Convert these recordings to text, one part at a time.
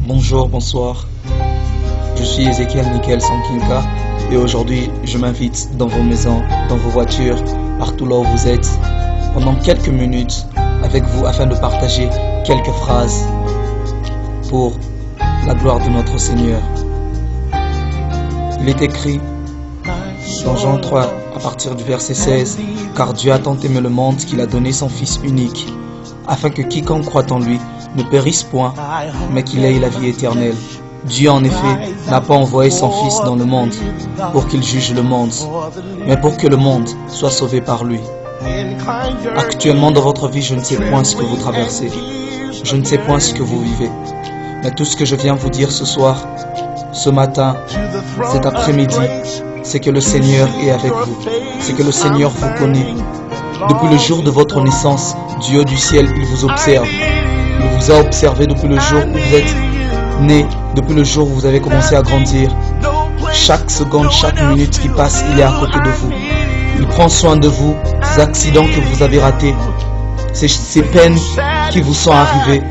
Bonjour, bonsoir. Je suis Ezekiel Michael Sankinka et aujourd'hui je m'invite dans vos maisons, dans vos voitures, partout là où vous êtes, pendant quelques minutes avec vous afin de partager quelques phrases pour la gloire de notre Seigneur. Il est écrit dans Jean 3 à partir du verset 16 « Car Dieu a tant aimé le monde qu'il a donné son Fils unique, afin que quiconque croit en lui ne périsse point, mais qu'il ait la vie éternelle. Dieu en effet n'a pas envoyé son Fils dans le monde pour qu'il juge le monde, mais pour que le monde soit sauvé par lui. » Actuellement dans votre vie, je ne sais point ce que vous traversez, je ne sais point ce que vous vivez, mais tout ce que je viens vous dire ce soir, ce matin, cet après-midi, c'est que le Seigneur est avec vous, c'est que le Seigneur vous connaît. Depuis le jour de votre naissance, du haut du ciel, il vous observe. Il vous a observé depuis le jour où vous êtes né, depuis le jour où vous avez commencé à grandir. Chaque seconde, chaque minute qui passe, il est à côté de vous. Il prend soin de vous, ces accidents que vous avez ratés, ces peines qui vous sont arrivées,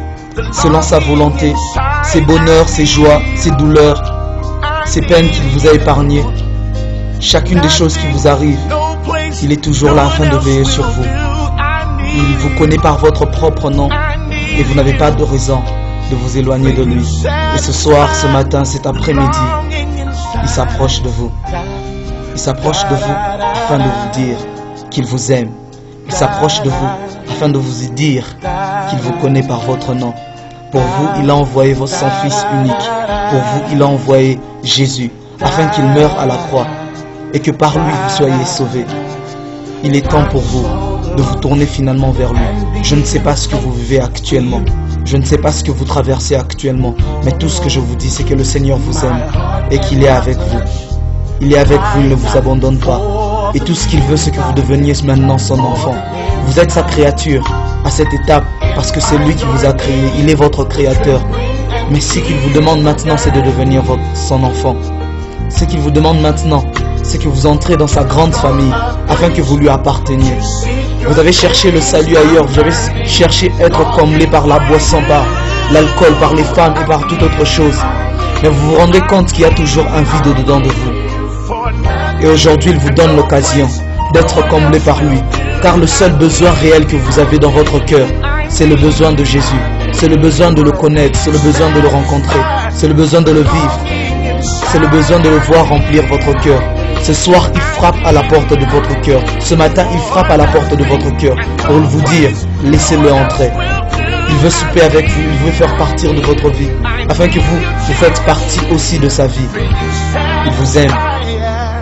selon sa volonté, ces bonheurs, ces joies, ces douleurs, ces peines qu'il vous a épargnées. Chacune des choses qui vous arrivent, il est toujours là afin de veiller sur vous. Il vous connaît par votre propre nom et vous n'avez pas de raison de vous éloigner de lui. Et ce soir, ce matin, cet après-midi, il s'approche de vous. Il s'approche de vous afin de vous dire qu'il vous aime. Il s'approche de vous afin de vous dire qu'il vous connaît par votre nom. Pour vous, il a envoyé son Fils unique. Pour vous, il a envoyé Jésus afin qu'il meure à la croix et que par lui vous soyez sauvés. Il est temps pour vous de vous tourner finalement vers lui. Je ne sais pas ce que vous vivez actuellement. Je ne sais pas ce que vous traversez actuellement. Mais tout ce que je vous dis, c'est que le Seigneur vous aime et qu'il est avec vous. Il est avec vous, il ne vous abandonne pas. Et tout ce qu'il veut, c'est que vous deveniez maintenant son enfant. Vous êtes sa créature à cette étape parce que c'est lui qui vous a créé. Il est votre créateur. Mais ce qu'il vous demande maintenant, c'est de devenir son enfant. Ce qu'il vous demande maintenant, c'est que vous entrez dans sa grande famille afin que vous lui apparteniez. Vous avez cherché le salut ailleurs, vous avez cherché être comblé par la boisson, par l'alcool, par les femmes et par toute autre chose. Mais vous vous rendez compte qu'il y a toujours un vide au-dedans de vous. Et aujourd'hui, il vous donne l'occasion d'être comblé par lui. Car le seul besoin réel que vous avez dans votre cœur, c'est le besoin de Jésus. C'est le besoin de le connaître, c'est le besoin de le rencontrer, c'est le besoin de le vivre. C'est le besoin de le voir remplir votre cœur. Ce soir, il frappe à la porte de votre cœur. Ce matin, il frappe à la porte de votre cœur pour vous dire, laissez-le entrer. Il veut souper avec vous, il veut faire partir de votre vie, afin que vous faites partie aussi de sa vie. Il vous aime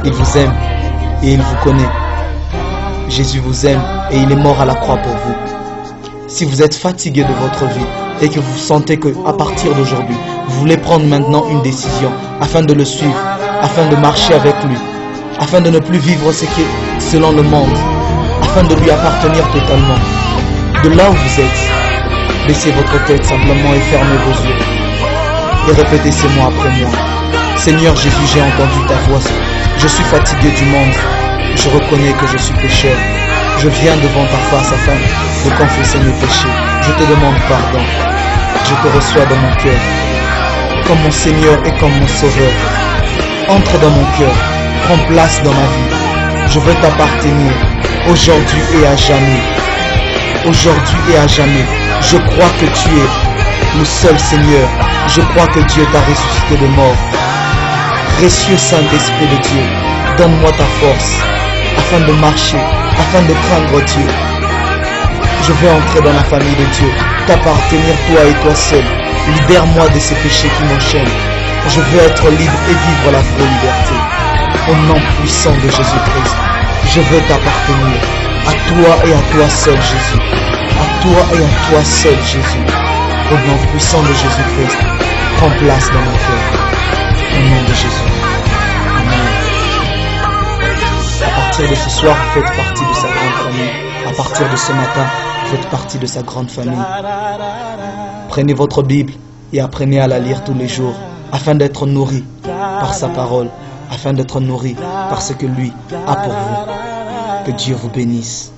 et il vous connaît. Jésus vous aime et il est mort à la croix pour vous. Si vous êtes fatigué de votre vie et que vous sentez qu'à partir d'aujourd'hui, vous voulez prendre maintenant une décision afin de le suivre, afin de marcher avec lui, afin de ne plus vivre ce qui est selon le monde, afin de lui appartenir totalement. De là où vous êtes, baissez votre tête simplement et fermez vos yeux. Et répétez ces mots après moi. Seigneur Jésus, j'ai entendu ta voix. Je suis fatigué du monde. Je reconnais que je suis pécheur. Je viens devant ta face afin de confesser mes péchés. Je te demande pardon. Je te reçois dans mon cœur, comme mon Seigneur et comme mon Sauveur. Entre dans mon cœur. Prends place dans ma vie. Je veux t'appartenir aujourd'hui et à jamais. Aujourd'hui et à jamais. Je crois que tu es le seul Seigneur. Je crois que Dieu t'a ressuscité de mort. Précieux Saint-Esprit de Dieu, donne-moi ta force afin de marcher, afin de craindre Dieu. Je veux entrer dans la famille de Dieu, t'appartenir toi et toi seul. Libère-moi de ces péchés qui m'enchaînent. Je veux être libre et vivre la vraie liberté. Au nom puissant de Jésus-Christ, je veux t'appartenir. À toi et à toi seul, Jésus. À toi et à toi seul, Jésus. Au nom puissant de Jésus-Christ, prends place dans mon cœur. Au nom de Jésus. Amen. À partir de ce soir, vous faites partie de sa grande famille. À partir de ce matin, vous faites partie de sa grande famille. Prenez votre Bible et apprenez à la lire tous les jours, afin d'être nourri par sa parole, afin d'être nourri par ce que lui a pour vous. Que Dieu vous bénisse.